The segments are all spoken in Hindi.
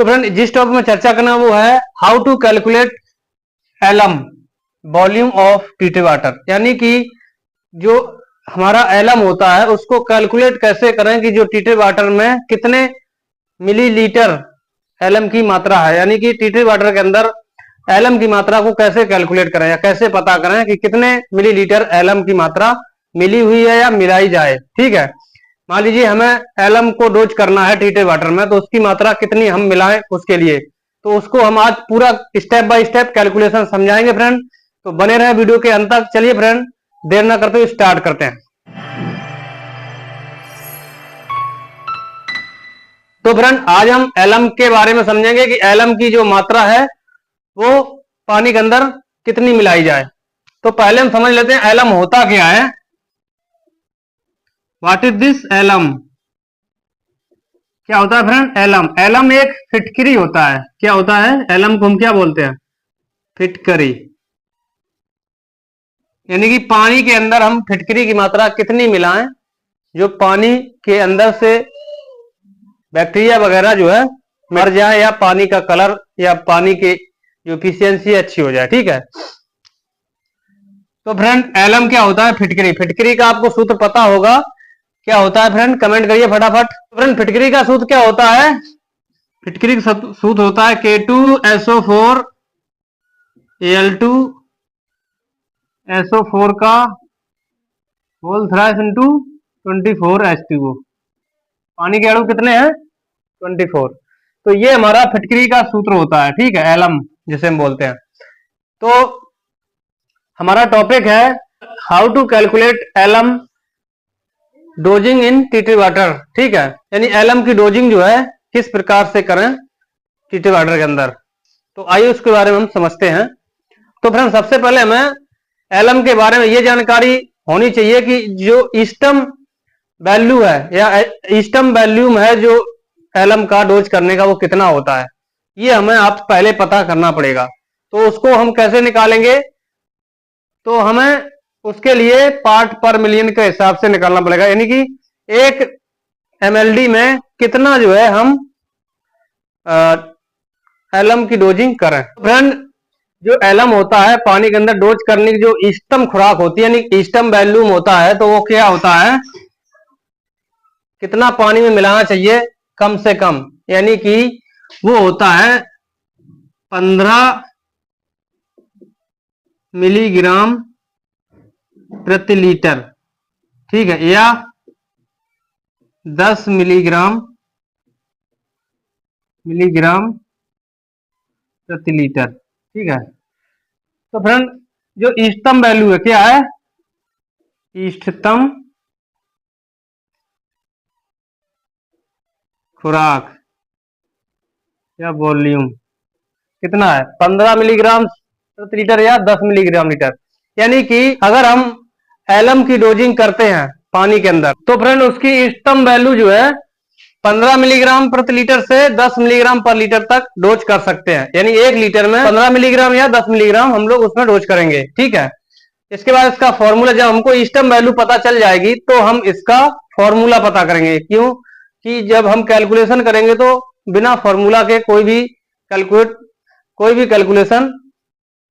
तो फ्रेंड जिस टॉपिक में चर्चा करना वो है how to calculate alum volume of treated water, यानी कि जो हमारा एलम होता है उसको कैलकुलेट कैसे करें कि जो ट्रीटेड वाटर में कितने मिलीलीटर एलम की मात्रा है, यानी कि ट्रीटेड वाटर के अंदर एलम की मात्रा को कैसे कैलकुलेट करें या कैसे पता करें कि कितने मिलीलीटर एलम की मात्रा मिली हुई है या मिलाई जाए। ठीक है, मान लीजिए हमें एलम को डोज करना है ट्रीटेड वाटर में, तो उसकी मात्रा कितनी हम मिलाएं उसके लिए, तो उसको हम आज पूरा स्टेप बाय स्टेप कैलकुलेशन समझाएंगे फ्रेंड। तो बने रहे वीडियो के अंत तक। चलिए फ्रेंड देर ना करते हुए स्टार्ट करते हैं। तो फ्रेंड आज हम एलम के बारे में समझेंगे कि एलम की जो मात्रा है वो पानी के अंदर कितनी मिलाई जाए। तो पहले हम समझ लेते हैं एलम होता क्या है। What is this alum? क्या होता है फ्रेंड एलम? एलम एक फिटकरी होता है। क्या होता है? एलम को हम क्या बोलते हैं? फिटकरी। यानी कि पानी के अंदर हम फिटकरी की मात्रा कितनी मिलाएं जो पानी के अंदर से बैक्टीरिया वगैरह जो है मर जाए या पानी का कलर या पानी की जो इफिशियंसी अच्छी हो जाए। ठीक है, तो फ्रेंड एलम क्या होता है? फिटकरी। फिटकरी का आपको सूत्र पता होगा, क्या होता है फ्रेंड? कमेंट करिए फटाफट। फ्रेंड फिटकरी का सूत्र क्या होता है? फिटकरी का सूत्र होता है K2SO4 Al2SO4 का होल थ्राइस इंटू 24H2O। पानी के अणु कितने हैं? 24। तो ये हमारा फिटकरी का सूत्र होता है। ठीक है, एलम जिसे हम बोलते हैं। तो हमारा टॉपिक है how to calculate alum dosing in treated water. ठीक है, यानी एलम की डोजिंग जो है किस प्रकार से करें ट्रीटेड वाटर के अंदर। तो आइए उसके बारे में हम समझते हैं। तो फ्रेंड सबसे पहले हमें एलम के बारे में ये जानकारी होनी चाहिए कि जो ईस्टम वैल्यू है या ईस्टम वैल्यूम है जो एलम का डोज करने का वो कितना होता है, ये हमें आप पहले पता करना पड़ेगा। तो उसको हम कैसे निकालेंगे? तो हमें उसके लिए पार्ट पर मिलियन के हिसाब से निकालना पड़ेगा, यानी कि एक एमएलडी में कितना जो है हम एलम की डोजिंग करें। फ्रेंड जो एलम होता है पानी के अंदर डोज करने की जो इष्टतम खुराक होती है यानी इष्टतम वैल्यूम होता है, तो वो क्या होता है? कितना पानी में मिलाना चाहिए कम से कम, यानी कि वो होता है 15 मिलीग्राम प्रति लीटर। ठीक है, या 10 मिलीग्राम प्रति लीटर। ठीक है, तो फ्रेंड जो इष्टतम वैल्यू है क्या है? इष्टतम खुराक या वॉल्यूम कितना है? 15 मिलीग्राम प्रति लीटर या 10 मिलीग्राम लीटर। यानी कि अगर हम एलम की डोजिंग करते हैं पानी के अंदर तो फ्रेंड उसकी इष्टतम वैल्यू जो है 15 मिलीग्राम प्रति लीटर से 10 मिलीग्राम पर लीटर तक डोज कर सकते हैं। यानी 1 लीटर में 15 मिलीग्राम या 10 मिलीग्राम हम लोग उसमें डोज करेंगे। ठीक है, इसके बाद इसका फॉर्मूला, जब हमको इष्टतम वैल्यू पता चल जाएगी तो हम इसका फॉर्मूला पता करेंगे। क्यों कि जब हम कैलकुलेशन करेंगे तो बिना फॉर्मूला के कोई भी कैलकुलेशन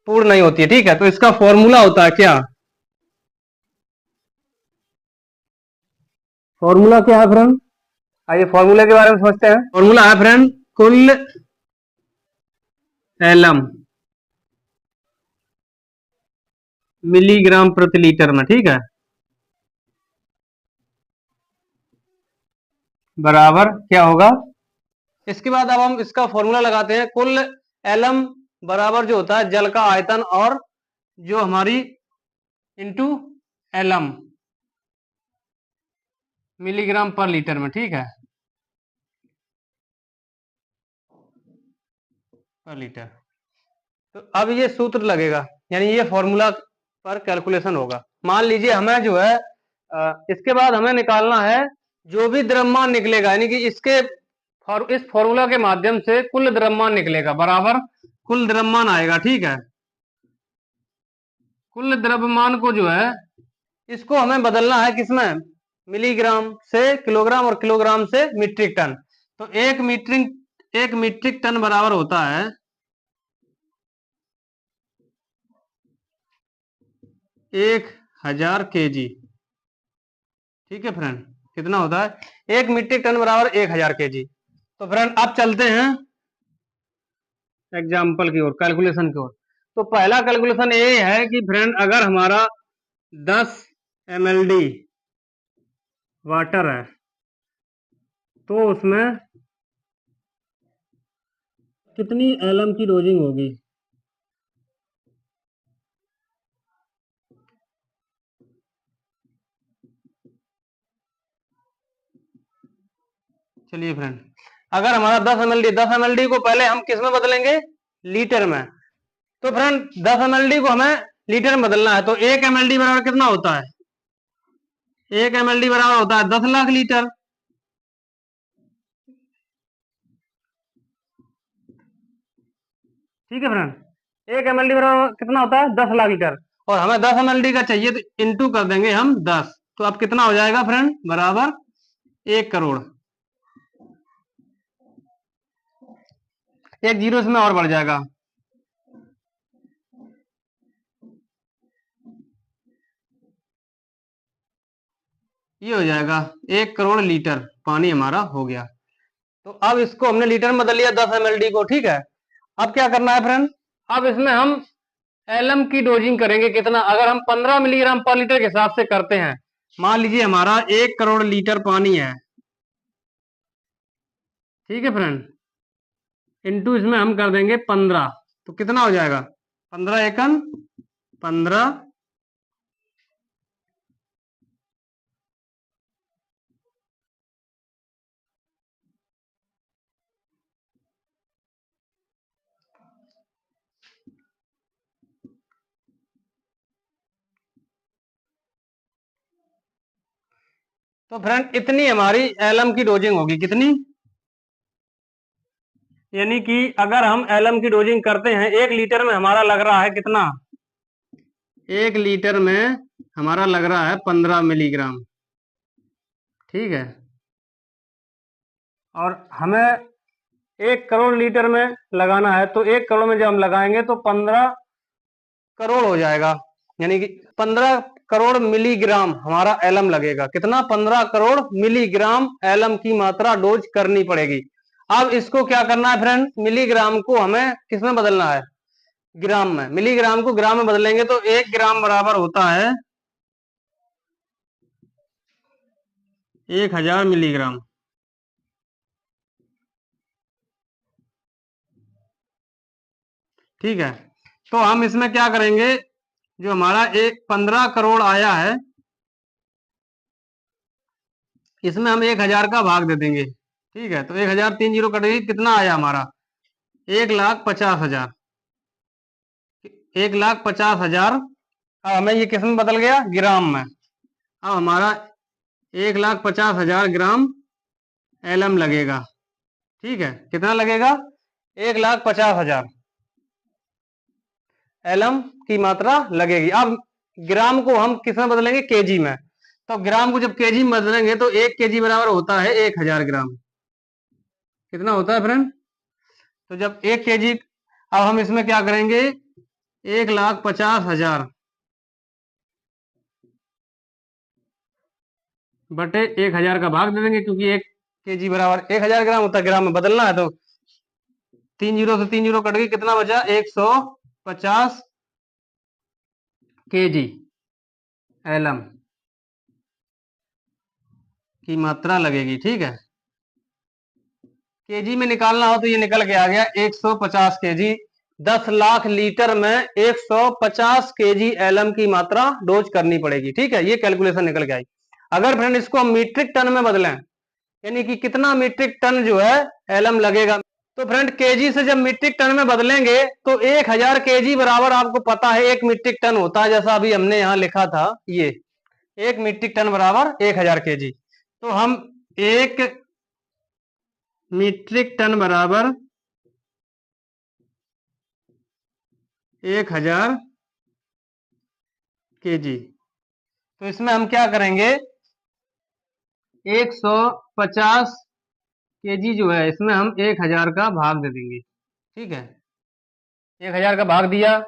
पूर्ण नहीं होती है। ठीक है, तो इसका फॉर्मूला होता है क्या? फॉर्मूला क्या है फ्रेंड? आइए फॉर्मूला के बारे में समझते हैं। फॉर्मूला है फ्रेंड कुल एलम मिलीग्राम प्रति लीटर में। ठीक है, बराबर क्या होगा? इसके बाद अब हम इसका फॉर्मूला लगाते हैं। कुल एलम बराबर जो होता है जल का आयतन और जो हमारी इंटू एलम मिलीग्राम पर लीटर में। ठीक है, पर लीटर। तो अब ये सूत्र लगेगा, यानी ये फॉर्मूला पर कैलकुलेशन होगा। मान लीजिए हमें जो है इसके बाद हमें निकालना है जो भी द्रव्यमान निकलेगा, यानी कि इस फॉर्मूला के माध्यम से कुल द्रव्यमान निकलेगा बराबर कुल द्रव्यमान आएगा। ठीक है, कुल द्रव्यमान को जो है इसको हमें बदलना है किसमें? मिलीग्राम से किलोग्राम और किलोग्राम से मीट्रिक टन। तो 1 एक मीट्रिक टन बराबर होता है 1000 kg। ठीक है फ्रेंड, कितना होता है? एक मीट्रिक टन बराबर 1000 kg। तो फ्रेंड अब चलते हैं एग्जाम्पल की ओर, कैलकुलेशन की ओर। तो पहला कैलकुलेशन ये है कि फ्रेंड अगर हमारा 10 mld वाटर है तो उसमें कितनी एलएम की डोजिंग होगी। चलिए फ्रेंड, अगर हमारा 10 mld को पहले हम किस में बदलेंगे? लीटर में। तो फ्रेंड 10 mld को हमें लीटर में बदलना है, तो 1 mld बराबर कितना होता है? 1 mld बराबर होता है 10 लाख लीटर। ठीक है फ्रेंड, 1 mld बराबर कितना होता है? 10 लाख लीटर। और हमें 10 mld का चाहिए तो इंटू कर देंगे हम 10। तो अब कितना हो जाएगा फ्रेंड? बराबर 1 करोड़। एक जीरो इसमें और बढ़ जाएगा। ये हो जाएगा 1 करोड़ लीटर पानी हमारा हो गया। तो अब इसको हमने लीटर में बदल लिया 10 mld को। ठीक है, अब क्या करना है फ्रेंड? अब इसमें हम एलएम की डोजिंग करेंगे कितना? अगर हम 15 मिलीग्राम पर लीटर के हिसाब से करते हैं, मान लीजिए हमारा 1 करोड़ लीटर पानी है। ठीक है फ्रेंड, इंटू इसमें हम कर देंगे 15। तो कितना हो जाएगा? 15 एकन 15। तो फ्रेंड इतनी हमारी एलएम की डोजिंग होगी। कितनी? यानी कि अगर हम एलएम की डोजिंग करते हैं 1 लीटर में हमारा लग रहा है कितना? 1 लीटर में हमारा लग रहा है 15 मिलीग्राम। ठीक है, और हमें 1 करोड़ लीटर में लगाना है, तो 1 करोड़ में जब हम लगाएंगे तो 15 करोड़ हो जाएगा। यानी कि 15 करोड़ मिलीग्राम हमारा एलएम लगेगा। कितना? 15 करोड़ मिलीग्राम एलएम की मात्रा डोज करनी पड़ेगी। अब इसको क्या करना है फ्रेंड? मिलीग्राम को हमें किस में बदलना है? ग्राम में। मिलीग्राम को ग्राम में बदलेंगे तो 1 ग्राम बराबर होता है 1000 मिलीग्राम। ठीक है, तो हम इसमें क्या करेंगे? जो हमारा 15 करोड़ आया है इसमें हम 1000 का भाग दे देंगे। ठीक है, तो 1000 3 जीरो कटेगी, कितना आया हमारा? 1,50,000। 1,50,000। अब हमें ये किस में बदल गया? ग्राम में। अब हमारा 1,50,000 ग्राम एलएम लगेगा। ठीक है, कितना लगेगा? 1,50,000 एलएम की मात्रा लगेगी। अब ग्राम को हम किस में बदलेंगे? केजी में। तो ग्राम को जब केजी में बदलेंगे तो 1 केजी बराबर होता है 1,000 ग्राम। कितना होता है फ्रेंड? तो जब 1 केजी, अब हम इसमें क्या करेंगे? 1,50,000 बटे 1,000 का भाग दे देंगे, क्योंकि 1 केजी बराबर 1,000 ग्राम होता है। ग्राम में बदलना है तो 3 जीरो से 3 जीरो कट गई, कितना बचा? 150 केजी एलएम की मात्रा लगेगी। ठीक है, केजी में निकालना हो तो ये निकल के आ गया 150 केजी। 10 लाख लीटर में 150 केजी एलएम की मात्रा डोज करनी पड़ेगी। ठीक है, ये कैलकुलेशन निकल के आई। अगर फ्रेंड इसको हम मीट्रिक टन में बदलें, यानी कि कितना मीट्रिक टन जो है एलएम लगेगा, तो फ्रेंड केजी से जब मीट्रिक टन में बदलेंगे तो 1000 केजी बराबर आपको पता है 1 मीट्रिक टन होता है। जैसा अभी हमने यहां लिखा था, ये 1 मीट्रिक टन बराबर 1000 केजी। तो हम 1 मीट्रिक टन बराबर 1000 केजी। तो इसमें हम क्या करेंगे? 150 केजी जो है इसमें हम 1000 का भाग दे देंगे। ठीक है, 1000 का भाग दिया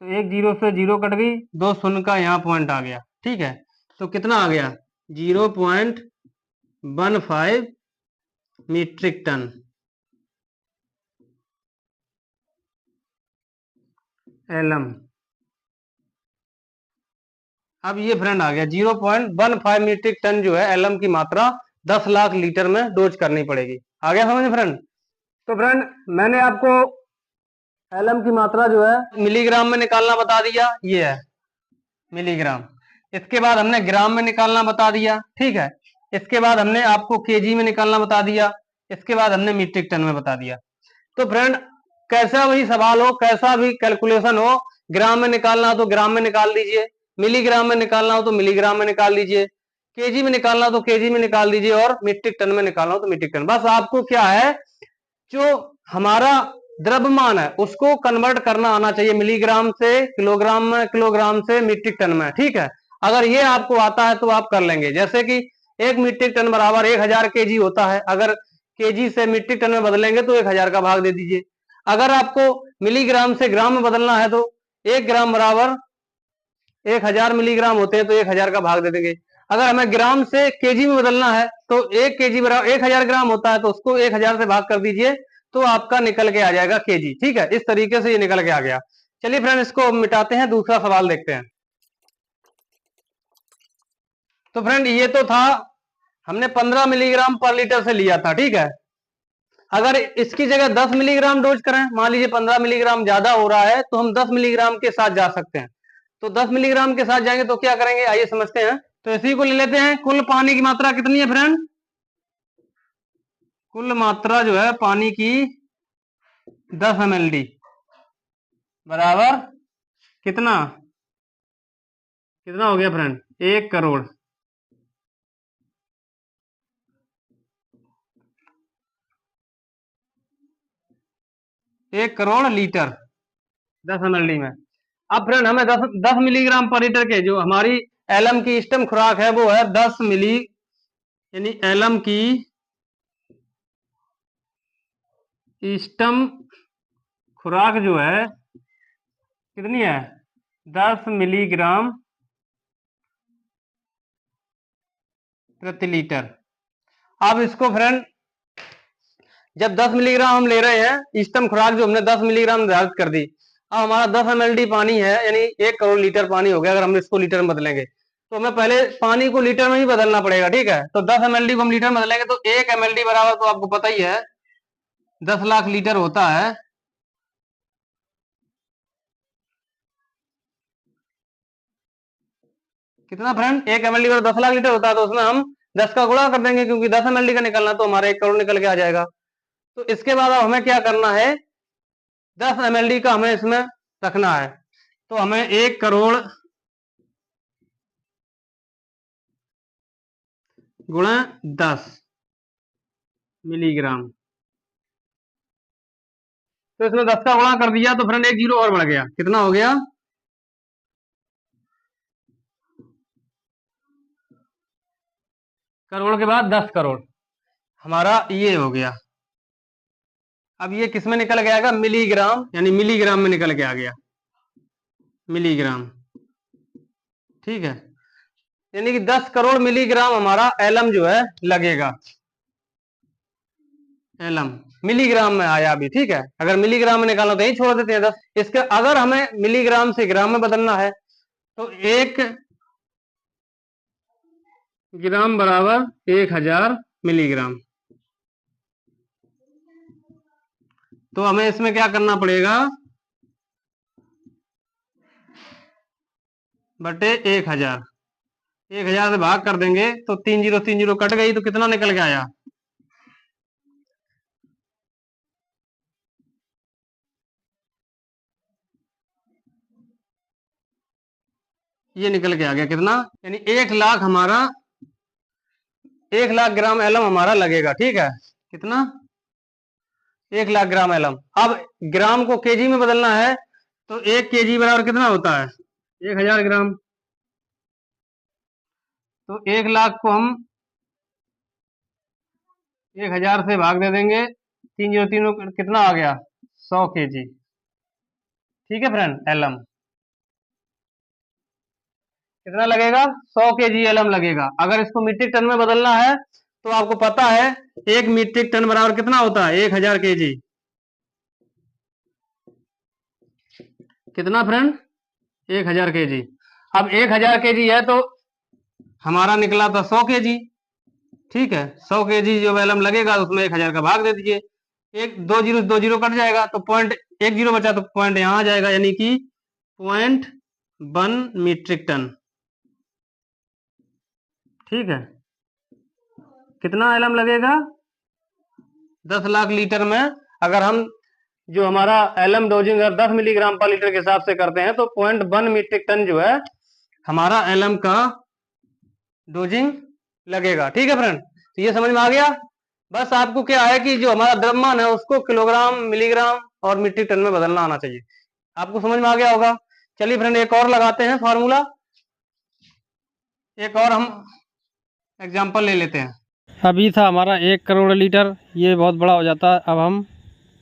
तो एक जीरो से जीरो कट गई, दो शून्य का यहाँ पॉइंट आ गया। ठीक है, तो कितना आ गया? 0.15 मीट्रिक टन एलम। अब ये फ्रेंड आ गया 0.15 मीट्रिक टन जो है एलम की मात्रा 10 लाख लीटर में डोज करनी पड़ेगी। आ गया समझ फ्रेंड? तो फ्रेंड मैंने आपको एलम की मात्रा जो है मिलीग्राम में निकालना बता दिया, ये है मिलीग्राम। इसके बाद हमने ग्राम में निकालना बता दिया। ठीक है, इसके बाद हमने आपको केजी में निकालना बता दिया, इसके बाद हमने मीट्रिक टन में बता दिया। तो फ्रेंड कैसा भी सवाल हो, कैसा भी कैलकुलेशन हो, ग्राम में निकालना हो तो ग्राम में निकाल दीजिए, मिलीग्राम में निकालना हो तो मिलीग्राम में निकाल दीजिए, केजी में निकालना हो तो केजी में निकाल दीजिए, और मीट्रिक टन में निकालना हो तो मीट्रिक टन। बस आपको क्या है, जो हमारा द्रव्यमान है उसको कन्वर्ट करना आना चाहिए मिलीग्राम से किलोग्राम में, किलोग्राम से मीट्रिक टन में। ठीक है, अगर ये आपको आता है तो आप कर लेंगे। जैसे कि एक मीट्रिक टन बराबर 1000 केजी होता है, अगर केजी से मीट्रिक टन में बदलेंगे तो 1000 का भाग दे दीजिए। अगर आपको मिलीग्राम से ग्राम में बदलना है तो 1 ग्राम बराबर 1000 मिलीग्राम होते हैं, तो 1000 का भाग दे देंगे। अगर हमें ग्राम से केजी में बदलना है तो 1 केजी बराबर 1000 ग्राम होता है, तो उसको 1000 से भाग कर दीजिए तो आपका निकल के आ जाएगा केजी। ठीक है, इस तरीके से ये निकल के आ गया। चलिए फ्रेंड इसको मिटाते हैं, दूसरा सवाल देखते हैं। तो फ्रेंड ये तो था, हमने 15 मिलीग्राम पर लीटर से लिया था। ठीक है, अगर इसकी जगह 10 मिलीग्राम डोज करें, मान लीजिए 15 मिलीग्राम ज्यादा हो रहा है तो हम 10 मिलीग्राम के साथ जा सकते हैं। तो 10 मिलीग्राम के साथ जाएंगे तो क्या करेंगे, आइए समझते हैं। तो इसी को ले लेते हैं। कुल पानी की मात्रा कितनी है फ्रेंड? कुल मात्रा जो है पानी की 10 ml बराबर कितना, कितना हो गया friend? 1 crore. 1 crore litre 10 ml में। अब फ्रेंड हमें 10 मिलीग्राम पर लीटर के जो हमारी एलम की इष्टतम खुराक है वो है 10 मिली, यानी एलम की इष्टतम खुराक जो है कितनी है? 10 मिलीग्राम प्रति लीटर। अब इसको फ्रेंड जब 10 मिलीग्राम हम ले रहे हैं, इष्टतम खुराक जो हमने 10 मिलीग्राम निर्धारित कर दी, अब हमारा 10 ml पानी है, यानी 1 करोड़ लीटर पानी हो गया। अगर हम इसको लीटर में बदलेंगे तो हमें पहले पानी को लीटर में ही बदलना पड़ेगा। ठीक है, तो 10 ml को हम लीटर में बदलेंगे तो 1 ml बराबर, तो आपको पता ही है 10 लाख लीटर होता है। कितना फ्रेंड? 1 ml बराबर 10 लाख लीटर होता है, तो उसमें हम 10 का गुणा कर देंगे, क्योंकि 10 ml का निकलना तो हमारा 1 करोड़ निकल के आ जाएगा। तो इसके बाद अब हमें क्या करना है, 10 ml का हमें इसमें रखना है। तो हमें 1 करोड़ गुणा 10 मिलीग्राम, तो इसमें 10 का गुणा कर दिया तो फ्रेंड एक जीरो और बढ़ गया। कितना हो गया? करोड़ के बाद 10 करोड़, हमारा ये हो गया। अब ये किस में निकल के आएगा? मिलीग्राम, यानी मिलीग्राम में निकल के आ गया, मिलीग्राम। ठीक है, यानी कि 10 करोड़ मिलीग्राम हमारा एलम जो है लगेगा। एलम मिलीग्राम में आया अभी। ठीक है, अगर मिलीग्राम में निकालना तो यही छोड़ देते हैं 10। इसके अगर हमें मिलीग्राम से ग्राम में बदलना है तो 1 ग्राम बराबर 1000 मिलीग्राम। तो हमें इसमें क्या करना पड़ेगा, बटे 1000, 1000 से भाग कर देंगे तो 3 जीरो कट गई, तो कितना निकल के आया? ये निकल के आ गया कितना, यानी 1 लाख हमारा, 1 लाख ग्राम एलम हमारा लगेगा। ठीक है, कितना? 1 लाख ग्राम एलम। अब ग्राम को केजी में बदलना है तो 1 केजी बराबर कितना होता है? 1000 ग्राम। तो 1 लाख को हम 1000 से भाग दे देंगे, 303 कितना आ गया, 100 kg। ठीक है फ्रेंड, एलम कितना लगेगा, 100 kg एलम लगेगा। अगर इसको मीट्रिक टन में बदलना है तो आपको पता है 1 मीट्रिक टन बराबर कितना होता है, 1000 kg। कितना फ्रेंड, 1000 kg। अब 1000 kg है तो हमारा निकला था 100 kg। ठीक है, 100 kg जो एलम लगेगा उसमें 1000 का भाग दे दीजिए, एक दो जीरो कट जाएगा तो पॉइंट, एक जीरो बचा तो पॉइंट यहां आ जाएगा, यानी कि 0.1 मीट्रिक टन। ठीक है, कितना एलम लगेगा, 10 लाख लीटर में। अगर हम जो हमारा एलम डोजिंग 10 मिलीग्राम पर लीटर के हिसाब से करते हैं तो 0.1 मीट्रिक टन जो है हमारा एलम का डोजिंग लगेगा। ठीक है फ्रेंड, तो ये समझ में आ गया। बस आपको क्या है कि जो हमारा द्रव्यमान है उसको किलोग्राम, मिलीग्राम और मीट्रिक टन में बदलना आना चाहिए। आपको समझ में आ गया होगा। चलिए फ्रेंड, एक और लगाते हैं फॉर्मूला, एक और हम एग्जांपल ले लेते हैं। अभी था हमारा 1 करोड़ लीटर, ये बहुत बड़ा हो जाता है, अब हम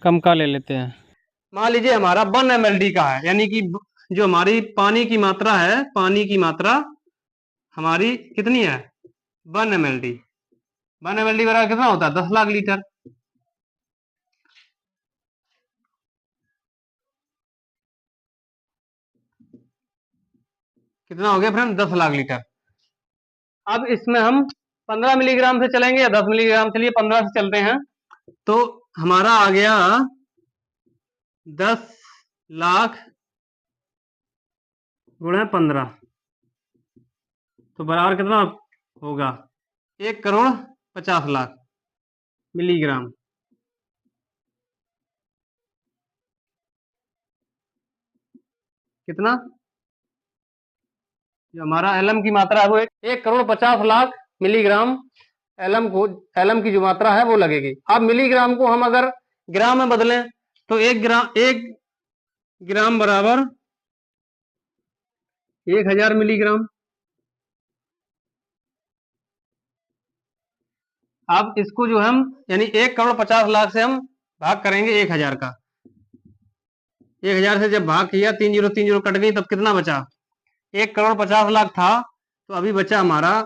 कम का ले लेते हैं। मान लीजिए हमारा 1 mld का है, यानी कि जो हमारी पानी की मात्रा है, पानी की मात्रा हमारी कितनी है, 1 mld। 1 mld बराबर कितना होता है, 10 लाख लीटर। कितना हो गया फ्रेंड, 10 लाख लीटर। अब इसमें हम 15 मिलीग्राम से चलेंगे या 10 मिलीग्राम, चलिए 15 से चलते हैं। तो हमारा आ गया 10 लाख गुणा 15, तो बराबर कितना होगा, 1 करोड़ 50 लाख मिलीग्राम। कितना, जो हमारा एलम की मात्रा है वो 1 करोड़ 50 लाख मिलीग्राम एलम की जो मात्रा है वो लगेगी। अब मिलीग्राम को हम अगर ग्राम में बदलें तो 1 ग्राम बराबर 1000 मिलीग्राम। अब इसको जो हम यानी 1 करोड़ 50 लाख से हम भाग करेंगे 1000 का, 1000 से जब भाग किया 3 जीरो कट गई, तब कितना बचा, 1 करोड़ 50 लाख था, तो अभी बचा हमारा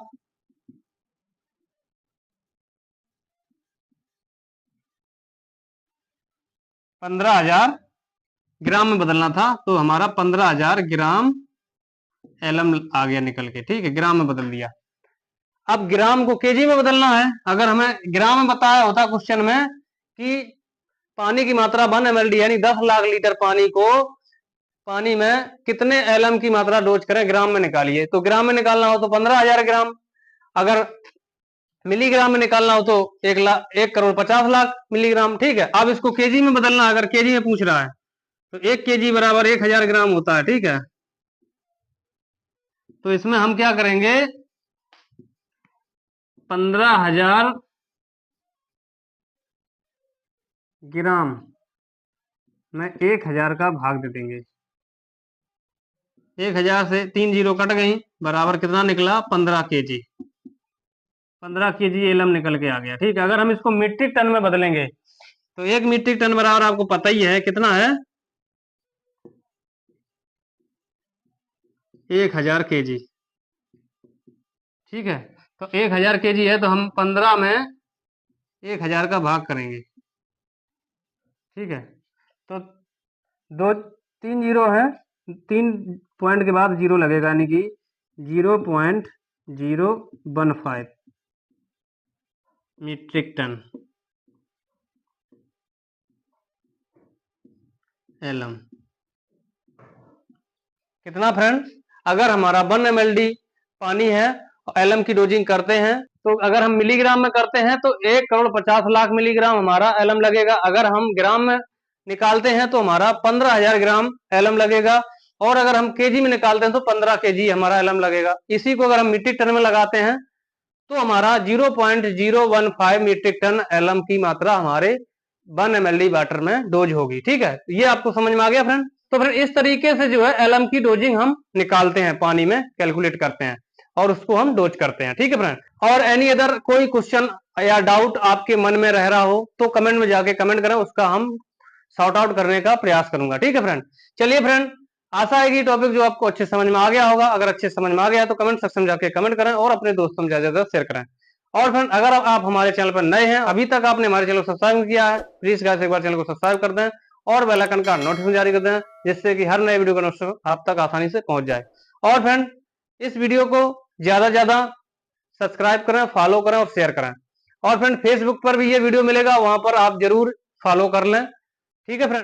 15,000 ग्राम में बदलना था, तो हमारा 15,000 ग्राम एलम आ गया निकल के। ठीक है, ग्राम में बदल दिया। अब ग्राम को केजी में बदलना है। अगर हमें ग्राम में बताया होता क्वेश्चन में कि पानी की मात्रा 1 mld यानी 10 लाख लीटर पानी को, पानी में कितने एलम की मात्रा डोज करें, ग्राम में निकालिए, तो ग्राम में निकालना हो तो 15,000 ग्राम। अगर मिलीग्राम में निकालना हो तो 1 करोड़ 50 लाख मिलीग्राम। ठीक है, अब इसको केजी में बदलना, अगर केजी में पूछ रहा है तो 1 kg बराबर 1000 ग्राम होता है। ठीक है, तो इसमें हम क्या करेंगे, 15,000 ग्राम में 1000 का भाग दे देंगे, 1000 से 3 जीरो कट गई, बराबर कितना निकला, 15 kg। 15 kg एलम निकल के आ गया। ठीक है, अगर हम इसको मीट्रिक टन में बदलेंगे तो 1 मीट्रिक टन बराबर आपको पता ही है कितना है, 1000 kg। ठीक है, तो 1000 kg है तो हम 15 में 1000 का भाग करेंगे। ठीक है, तो 3 जीरो है, 3 पॉइंट के बाद जीरो लगेगा, यानी कि 0.015 मीट्रिक टन एलम। कितना फ्रेंड, अगर हमारा 1 mld पानी है, एलम की डोजिंग करते हैं, तो अगर हम मिलीग्राम में करते हैं तो 1 करोड़ 50 लाख मिलीग्राम हमारा एलम लगेगा। अगर हम ग्राम में निकालते हैं तो हमारा 15,000 ग्राम एलम लगेगा, और अगर हम केजी में निकालते हैं तो 15 kg हमारा एलम लगेगा। इसी को अगर हम मीट्रिक टन में लगाते हैं तो हमारा 0.015 मीट्रिक टन एलम की मात्रा हमारे 1 mld वाटर में डोज होगी। ठीक है, ये आपको समझ में आ गया फ्रेंड। तो फिर इस तरीके से जो है एलम की डोजिंग हम निकालते हैं, पानी में कैलकुलेट करते हैं। और उसको हम डोज करते हैं। ठीक है फ्रेंड, और एनी अदर कोई क्वेश्चन या डाउट आपके मन में रह रहा हो तो कमेंट में जाके कमेंट करें, उसका हम सॉर्ट आउट करने का प्रयास करूंगा। ठीक है फ्रेंड, चलिए फ्रेंड, आशा है कि टॉपिक जो आपको अच्छे समझ में आ गया होगा। अगर अच्छे समझ में आ गया तो कमेंट सेक्शन में जाके कमेंट करें और अपने दोस्तों में ज्यादा शेयर करें। और फ्रेंड, अगर आप हमारे चैनल पर नए हैं, अभी तक आपने हमारे चैनल को सब्सक्राइब किया है, प्लीज गाइस एक बार चैनल को सब्सक्राइब कर दें और बेल आइकन का नोटिफिकेशन जारी कर दें, जिससे कि हर नए वीडियो का नोटिफिकेशन आप तक आसानी से पहुंच जाए। और फ्रेंड, इस वीडियो को ज्यादा से ज्यादा सब्सक्राइब करें, फॉलो करें और शेयर करें। और फ्रेंड, फेसबुक पर भी ये वीडियो मिलेगा, वहां पर आप जरूर फॉलो कर लें। ठीक है फ्रेंड।